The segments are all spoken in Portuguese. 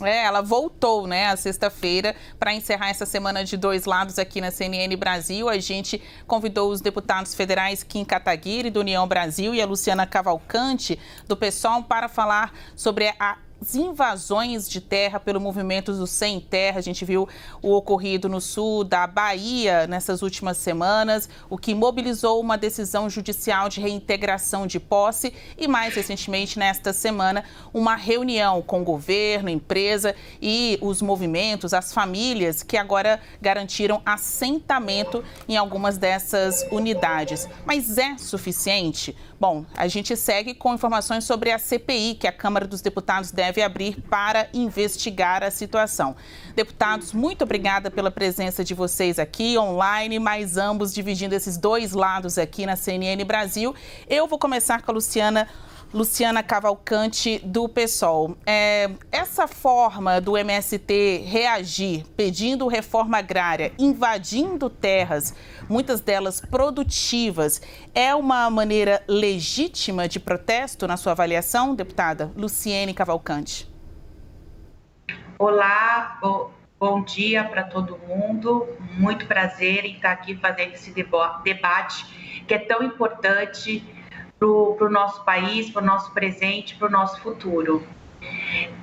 Ela voltou, né, a sexta-feira para encerrar essa semana de dois lados aqui na CNN Brasil. A gente convidou os deputados federais Kim Kataguiri, do União Brasil, e a Luciana Cavalcante, do PSOL, para falar sobre as invasões de terra pelo movimento do Sem Terra. A gente viu o ocorrido no sul da Bahia nessas últimas semanas, o que mobilizou uma decisão judicial de reintegração de posse e, mais recentemente, nesta semana, uma reunião com o governo, empresa e os movimentos, as famílias que agora garantiram assentamento em algumas dessas unidades. Mas é suficiente? Bom, a gente segue com informações sobre a CPI, que a Câmara dos Deputados deve abrir para investigar a situação. Deputados, muito obrigada pela presença de vocês aqui online, mas ambos dividindo esses dois lados aqui na CNN Brasil. Eu vou começar com a Luciana Cavalcante, do PSOL. Essa forma do MST reagir, pedindo reforma agrária, invadindo terras, muitas delas produtivas, é uma maneira legítima de protesto, na sua avaliação, deputada Luciene Cavalcante? Olá, bom dia para todo mundo. Muito prazer em estar aqui fazendo esse debate que é tão importante para o nosso país, para o nosso presente, para o nosso futuro.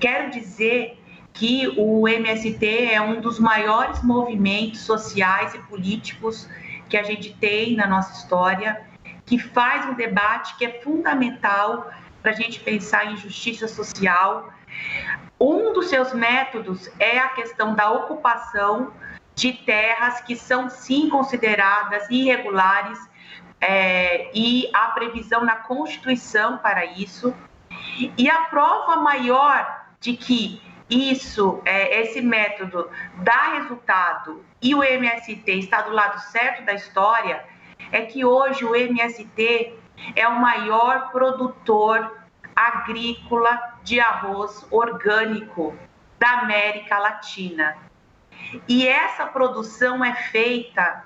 Quero dizer que o MST é um dos maiores movimentos sociais e políticos que a gente tem na nossa história, que faz um debate que é fundamental para a gente pensar em justiça social. Um dos seus métodos é a questão da ocupação de terras que são, sim, consideradas irregulares, e há previsão na Constituição para isso. E a prova maior de que esse método dá resultado e o MST está do lado certo da história é que hoje o MST é o maior produtor agrícola de arroz orgânico da América Latina. E essa produção é feita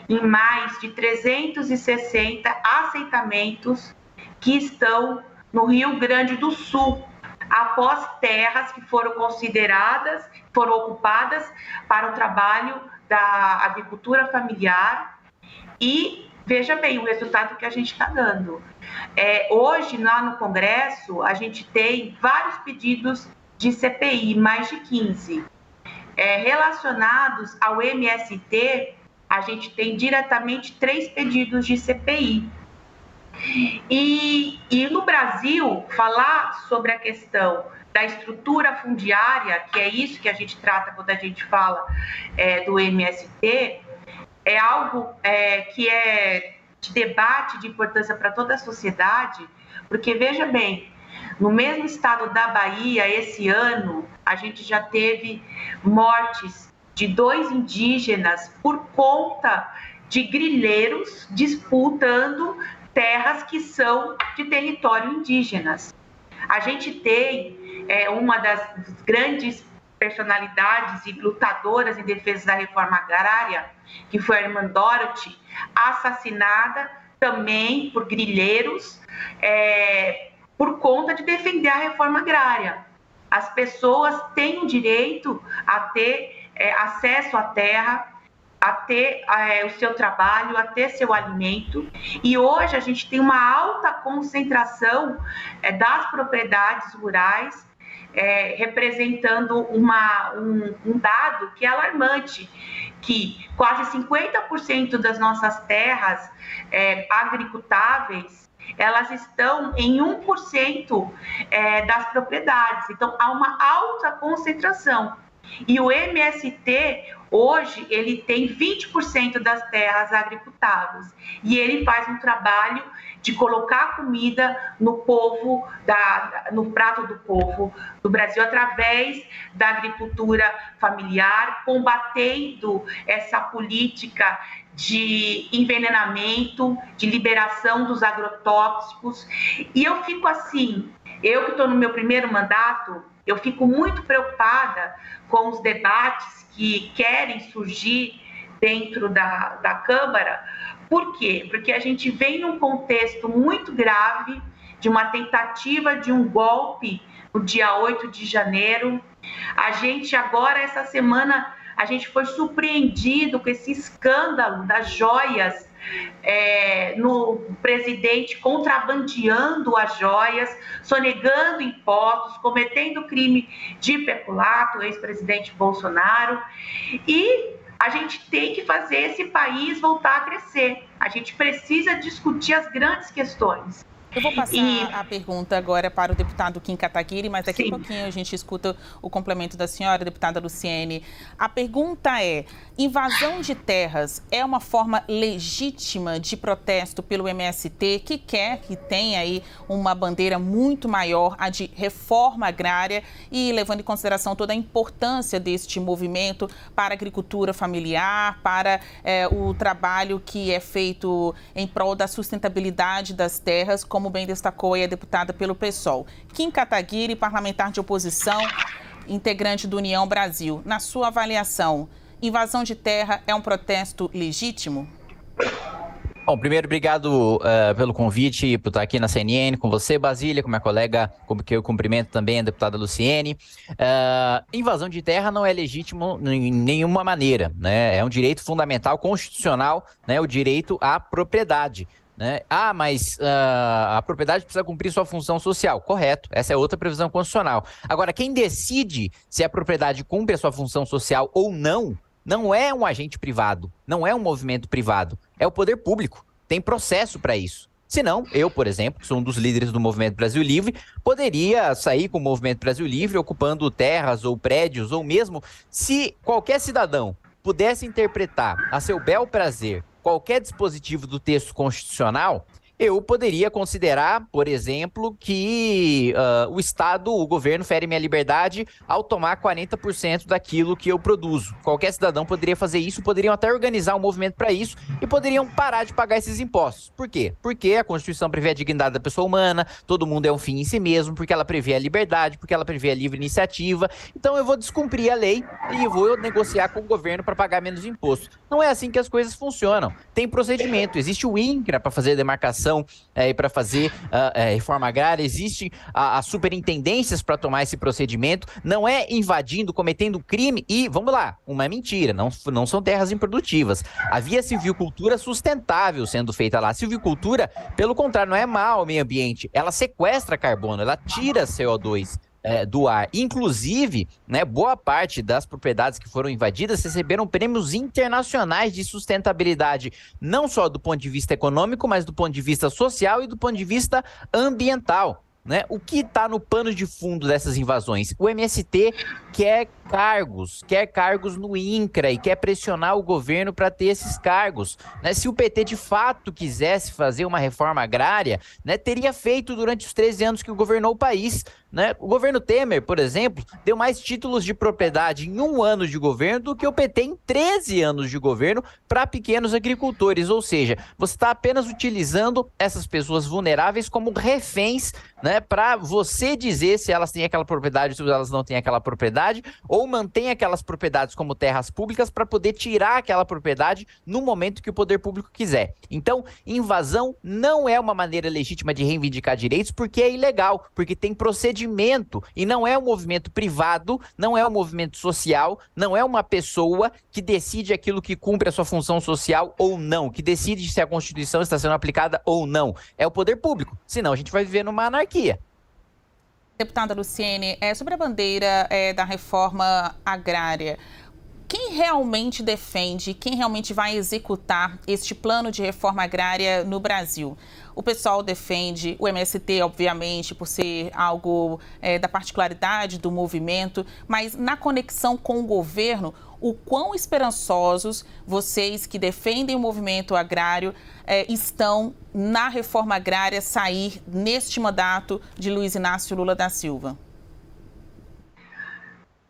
em mais de 360 assentamentos que estão no Rio Grande do Sul, após terras que foram ocupadas para o trabalho da agricultura familiar. E veja bem o resultado que a gente está dando. Hoje, lá no Congresso, a gente tem vários pedidos de CPI, mais de 15. Relacionados ao MST, a gente tem diretamente 3 pedidos de CPI. E no Brasil, falar sobre a questão da estrutura fundiária, que é isso que a gente trata quando a gente fala do MST, é algo que é de debate, de importância para toda a sociedade, porque, veja bem, no mesmo estado da Bahia, esse ano, a gente já teve mortes de 2 indígenas por conta de grileiros disputando terras que são de território indígenas. A gente tem uma das grandes personalidades e lutadoras em defesa da reforma agrária, que foi a irmã Dorothy, assassinada também por grileiros, por conta de defender a reforma agrária. As pessoas têm o direito a ter acesso à terra, a ter o seu trabalho, a ter seu alimento. E hoje a gente tem uma alta concentração das propriedades rurais, representando um dado que é alarmante, que quase 50% das nossas terras agricultáveis, elas estão em 1% das propriedades. Então, há uma alta concentração. E o MST, hoje, ele tem 20% das terras agricultáveis. E ele faz um trabalho de colocar comida no prato do povo do Brasil, através da agricultura familiar, combatendo essa política de envenenamento, de liberação dos agrotóxicos. E eu fico assim, eu que estou no meu primeiro mandato, eu fico muito preocupada com os debates que querem surgir dentro da Câmara. Por quê? Porque a gente vem num contexto muito grave de uma tentativa de um golpe no dia 8 de janeiro. A gente agora, essa semana, a gente foi surpreendido com esse escândalo das joias, no presidente contrabandeando as joias, sonegando impostos, cometendo crime de peculato, o ex-presidente Bolsonaro. E a gente tem que fazer esse país voltar a crescer. A gente precisa discutir as grandes questões. Eu vou passar a pergunta agora para o deputado Kim Kataguiri, mas daqui a pouquinho a gente escuta o complemento da senhora, deputada Luciene. A pergunta é: invasão de terras é uma forma legítima de protesto pelo MST, que quer que tenha aí uma bandeira muito maior, a de reforma agrária, e levando em consideração toda a importância deste movimento para a agricultura familiar, para o trabalho que é feito em prol da sustentabilidade das terras, como bem destacou aí a deputada pelo PSOL. Kim Kataguiri, parlamentar de oposição, integrante do União Brasil. Na sua avaliação, invasão de terra é um protesto legítimo? Bom, primeiro, obrigado pelo convite por estar aqui na CNN com você, Basília, com minha colega, que eu cumprimento também, a deputada Luciene. Invasão de terra não é legítimo em nenhuma maneira, né? É um direito fundamental, constitucional, né? O direito à propriedade. Né? Mas a propriedade precisa cumprir sua função social. Correto, essa é outra previsão constitucional. Agora, quem decide se a propriedade cumpre a sua função social ou não, não é um agente privado, não é um movimento privado, é o poder público. Tem processo para isso. Senão, eu, por exemplo, que sou um dos líderes do Movimento Brasil Livre, poderia sair com o Movimento Brasil Livre ocupando terras ou prédios, ou mesmo se qualquer cidadão pudesse interpretar a seu bel prazer qualquer dispositivo do texto constitucional, eu poderia considerar, por exemplo, que o Estado, o governo fere minha liberdade ao tomar 40% daquilo que eu produzo. Qualquer cidadão poderia fazer isso, poderiam até organizar um movimento para isso e poderiam parar de pagar esses impostos. Por quê? Porque a Constituição prevê a dignidade da pessoa humana, todo mundo é um fim em si mesmo, porque ela prevê a liberdade, porque ela prevê a livre iniciativa. Então eu vou descumprir a lei e vou negociar com o governo para pagar menos imposto. Não é assim que as coisas funcionam. Tem procedimento, existe o INCRA para fazer a demarcação e para fazer reforma agrária, existem as superintendências para tomar esse procedimento, não é invadindo, cometendo crime e, vamos lá, uma mentira, não são terras improdutivas. Havia silvicultura sustentável sendo feita lá. Silvicultura, pelo contrário, não é mal ao meio ambiente, ela sequestra carbono, ela tira CO2 do ar. Inclusive, né, boa parte das propriedades que foram invadidas receberam prêmios internacionais de sustentabilidade, não só do ponto de vista econômico, mas do ponto de vista social e do ponto de vista ambiental. Né? O que está no pano de fundo dessas invasões? O MST quer cargos no INCRA e quer pressionar o governo para ter esses cargos. Né? Se o PT de fato quisesse fazer uma reforma agrária, né, teria feito durante os 13 anos que governou o país. Né? O governo Temer, por exemplo, deu mais títulos de propriedade em 1 ano de governo do que o PT em 13 anos de governo para pequenos agricultores. Ou seja, você está apenas utilizando essas pessoas vulneráveis como reféns, né, para você dizer se elas têm aquela propriedade ou se elas não têm aquela propriedade, ou mantém aquelas propriedades como terras públicas para poder tirar aquela propriedade no momento que o poder público quiser. Então, invasão não é uma maneira legítima de reivindicar direitos porque é ilegal, porque tem procedimento e não é um movimento privado, não é um movimento social, não é uma pessoa que decide aquilo que cumpre a sua função social ou não, que decide se a Constituição está sendo aplicada ou não. É o poder público, senão a gente vai viver numa anarquia. Deputada Luciene, sobre a bandeira da reforma agrária, quem realmente defende, quem realmente vai executar este plano de reforma agrária no Brasil? O pessoal defende, o MST, obviamente, por ser algo da particularidade do movimento, mas na conexão com o governo, o quão esperançosos vocês que defendem o movimento agrário estão na reforma agrária sair neste mandato de Luiz Inácio Lula da Silva?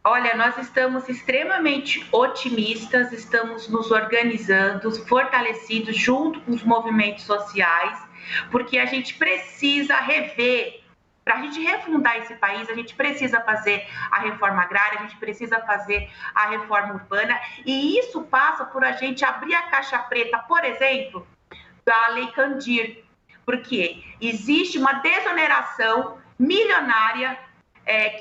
Olha, nós estamos extremamente otimistas, estamos nos organizando, fortalecidos junto com os movimentos sociais, porque a gente precisa rever, para a gente refundar esse país, a gente precisa fazer a reforma agrária, a gente precisa fazer a reforma urbana, e isso passa por a gente abrir a caixa preta, por exemplo, da Lei Candir, Porque existe uma desoneração milionária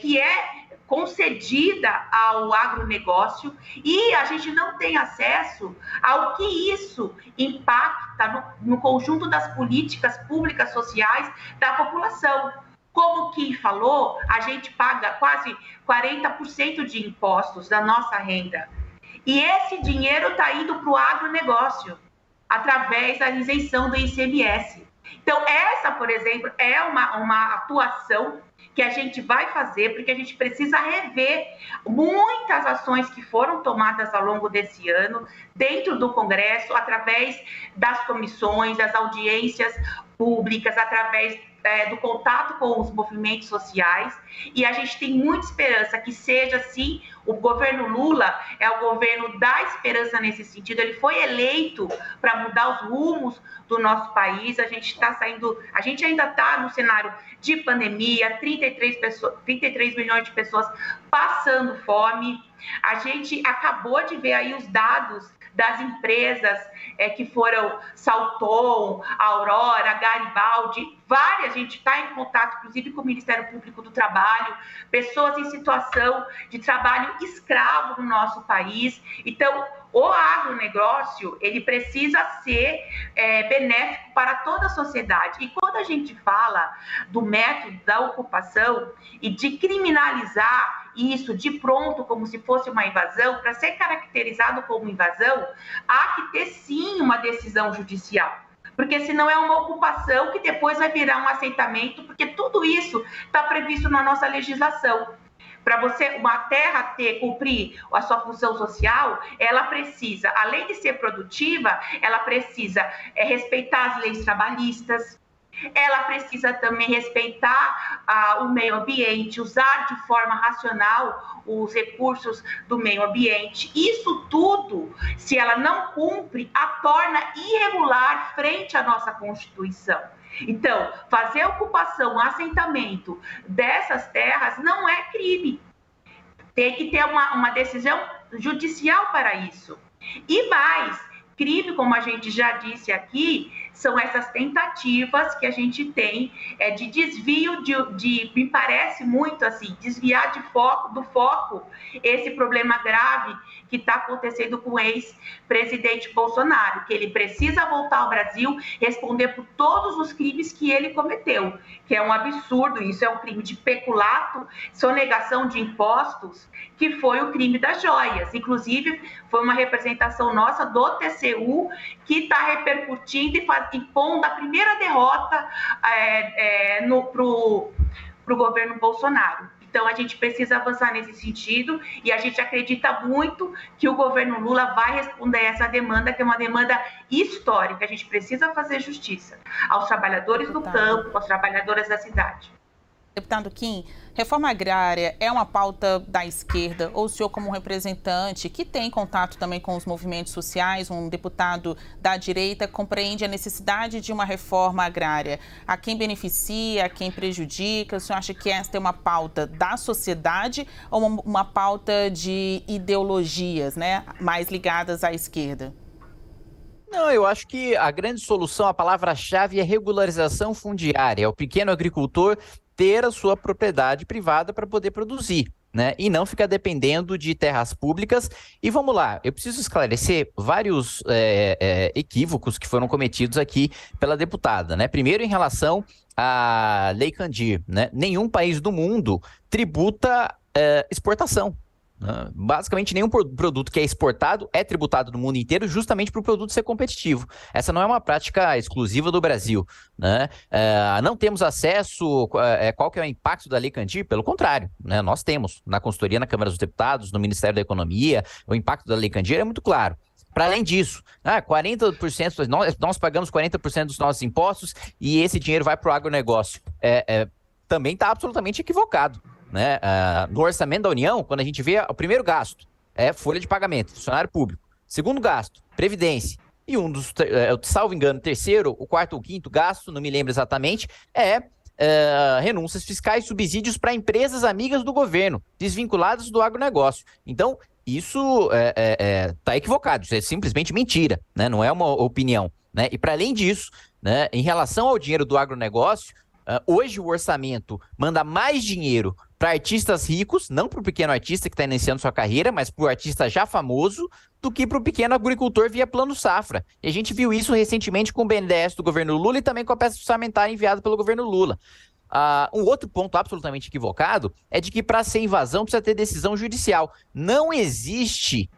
que é concedida ao agronegócio e a gente não tem acesso ao que isso impacta no conjunto das políticas públicas sociais da população. Como o Kim falou, a gente paga quase 40% de impostos da nossa renda. E esse dinheiro está indo para o agronegócio, através da isenção do ICMS. Então, essa, por exemplo, é uma atuação que a gente vai fazer, porque a gente precisa rever muitas ações que foram tomadas ao longo desse ano, dentro do Congresso, através das comissões, das audiências públicas, através do contato com os movimentos sociais, e a gente tem muita esperança que seja assim. O governo Lula é o governo da esperança nesse sentido. Ele foi eleito para mudar os rumos do nosso país. A gente ainda está no cenário de pandemia, 33 milhões de pessoas passando fome. A gente acabou de ver aí os dados das empresas que foram Salton, Aurora, Garibaldi, várias, a gente está em contato, inclusive, com o Ministério Público do Trabalho, pessoas em situação de trabalho escravo no nosso país. Então, o agronegócio, ele precisa ser benéfico para toda a sociedade. E quando a gente fala do método da ocupação e de criminalizar isso de pronto como se fosse uma invasão, para ser caracterizado como invasão, há que ter sim uma decisão judicial. Porque senão é uma ocupação que depois vai virar um assentamento, porque tudo isso está previsto na nossa legislação. Para uma terra cumprir a sua função social, ela precisa, além de ser produtiva, ela precisa respeitar as leis trabalhistas, ela precisa também respeitar o meio ambiente, usar de forma racional os recursos do meio ambiente. Isso tudo, se ela não cumpre, a torna irregular frente à nossa Constituição. Então, fazer ocupação, assentamento dessas terras não é crime. Tem que ter uma decisão judicial para isso. E mais, crime, como a gente já disse aqui, são essas tentativas que a gente tem de desvio, me parece muito assim, desviar do foco esse problema grave que está acontecendo com o ex-presidente Bolsonaro, que ele precisa voltar ao Brasil, responder por todos os crimes que ele cometeu, que é um absurdo. Isso é um crime de peculato, sonegação de impostos, que foi o crime das joias. Inclusive, foi uma representação nossa do TCU que está repercutindo e impondo a primeira derrota para o governo Bolsonaro. Então, a gente precisa avançar nesse sentido e a gente acredita muito que o governo Lula vai responder a essa demanda, que é uma demanda histórica. A gente precisa fazer justiça aos trabalhadores do campo, às trabalhadoras da cidade. Deputado Kim, reforma agrária é uma pauta da esquerda, ou o senhor, como representante que tem contato também com os movimentos sociais, um deputado da direita, compreende a necessidade de uma reforma agrária? A quem beneficia, a quem prejudica? O senhor acha que esta é uma pauta da sociedade ou uma pauta de ideologias, né, mais ligadas à esquerda? Não, eu acho que a grande solução, a palavra-chave é regularização fundiária. É o pequeno agricultor ter a sua propriedade privada para poder produzir, né? E não ficar dependendo de terras públicas. E vamos lá, eu preciso esclarecer vários equívocos que foram cometidos aqui pela deputada, né? Primeiro, em relação à Lei Candir, né? Nenhum país do mundo tributa exportação. Basicamente, nenhum produto que é exportado é tributado no mundo inteiro justamente para o produto ser competitivo. Essa não é uma prática exclusiva do Brasil, né? Não temos acesso, qual que é o impacto da Lei Candir? Pelo contrário, né? Nós temos na consultoria, na Câmara dos Deputados, no Ministério da Economia, o impacto da Lei Candir é muito claro. Para além disso, 40%, nós pagamos 40% dos nossos impostos e esse dinheiro vai para o agronegócio. Também está absolutamente equivocado. Né? No orçamento da União, quando a gente vê o primeiro gasto, folha de pagamento, funcionário público. Segundo gasto, previdência. E salvo engano, terceiro, o quarto ou quinto gasto, não me lembro exatamente, renúncias fiscais e subsídios para empresas amigas do governo, desvinculadas do agronegócio. Então, isso está equivocado, isso é simplesmente mentira, né? Não é uma opinião. né? E para além disso, né, em relação ao dinheiro do agronegócio, hoje o orçamento manda mais dinheiro para artistas ricos, não para o pequeno artista que está iniciando sua carreira, mas para o artista já famoso, do que para o pequeno agricultor via Plano Safra. E a gente viu isso recentemente com o BNDES do governo Lula e também com a peça orçamentária enviada pelo governo Lula. Um outro ponto absolutamente equivocado é de que para ser invasão precisa ter decisão judicial. Não existe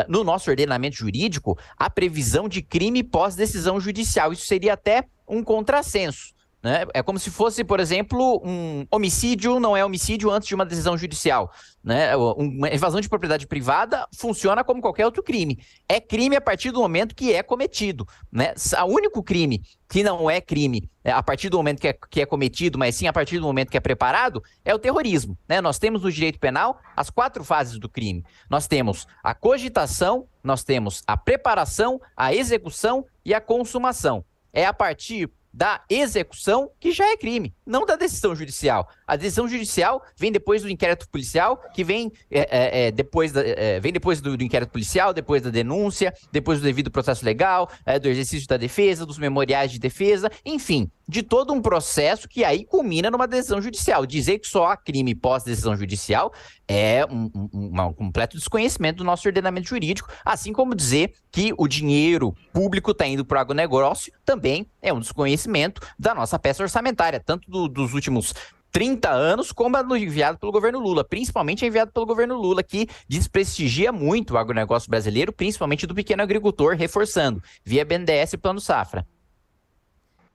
no nosso ordenamento jurídico a previsão de crime pós-decisão judicial. Isso seria até um contrassenso, né? É como se fosse, por exemplo, um homicídio não é homicídio antes de uma decisão judicial, né? Uma invasão de propriedade privada funciona como qualquer outro crime. É crime a partir do momento que é cometido, né? O único crime que não é crime a partir do momento que é cometido, mas sim a partir do momento que é preparado, é o terrorismo, né? Nós temos no direito penal as 4 fases do crime. Nós temos a cogitação, nós temos a preparação, a execução e a consumação. É a partir da execução, que já é crime, não da decisão judicial. A decisão judicial vem depois do inquérito policial, que vem depois do inquérito policial, depois da denúncia, depois do devido processo legal, do exercício da defesa, dos memoriais de defesa, enfim, de todo um processo que aí culmina numa decisão judicial. Dizer que só há crime pós-decisão judicial é um completo desconhecimento do nosso ordenamento jurídico, assim como dizer que o dinheiro público está indo para o agronegócio também é um desconhecimento da nossa peça orçamentária, tanto dos últimos 30 anos, como a enviado pelo governo Lula, principalmente enviado pelo governo Lula, que desprestigia muito o agronegócio brasileiro, principalmente do pequeno agricultor, reforçando, via BNDES e Plano Safra.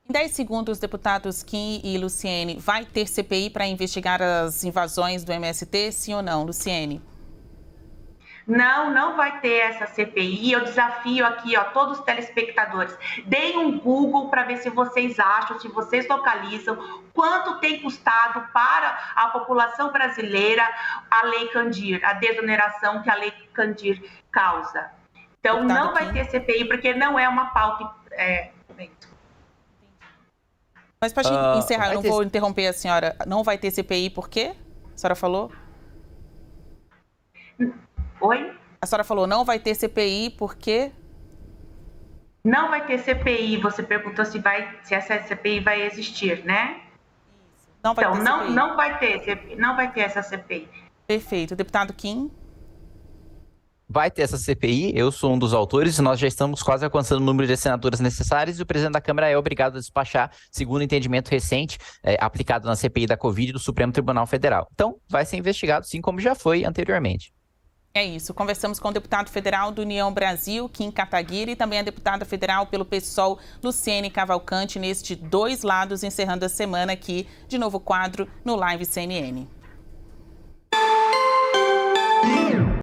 Em 10 segundos, deputados Kim e Luciene, vai ter CPI para investigar as invasões do MST, sim ou não, Luciene? Não, não vai ter essa CPI. Eu desafio aqui, todos os telespectadores, deem um Google para ver se vocês acham, se vocês localizam quanto tem custado para a população brasileira a Lei Candir, a desoneração que a Lei Candir causa. Então, não vai ter CPI, porque não é uma pauta. Mas para a gente encerrar, eu não vou interromper a senhora. Não vai ter CPI por quê? A senhora falou? Oi? A senhora falou, não vai ter CPI por quê? Não vai ter CPI. Você perguntou se essa CPI vai existir, né? Não vai ter CPI. Não vai ter essa CPI. Perfeito. Deputado Kim? Vai ter essa CPI, eu sou um dos autores e nós já estamos quase alcançando o número de assinaturas necessárias e o presidente da Câmara é obrigado a despachar, segundo o entendimento recente, aplicado na CPI da Covid do Supremo Tribunal Federal. Então, vai ser investigado, sim como já foi anteriormente. É isso. Conversamos com o deputado federal do União Brasil, Kim Kataguiri, e também a deputada federal pelo PSOL, Luciene Cavalcante, neste Dois Lados, encerrando a semana aqui de novo quadro no Live CNN.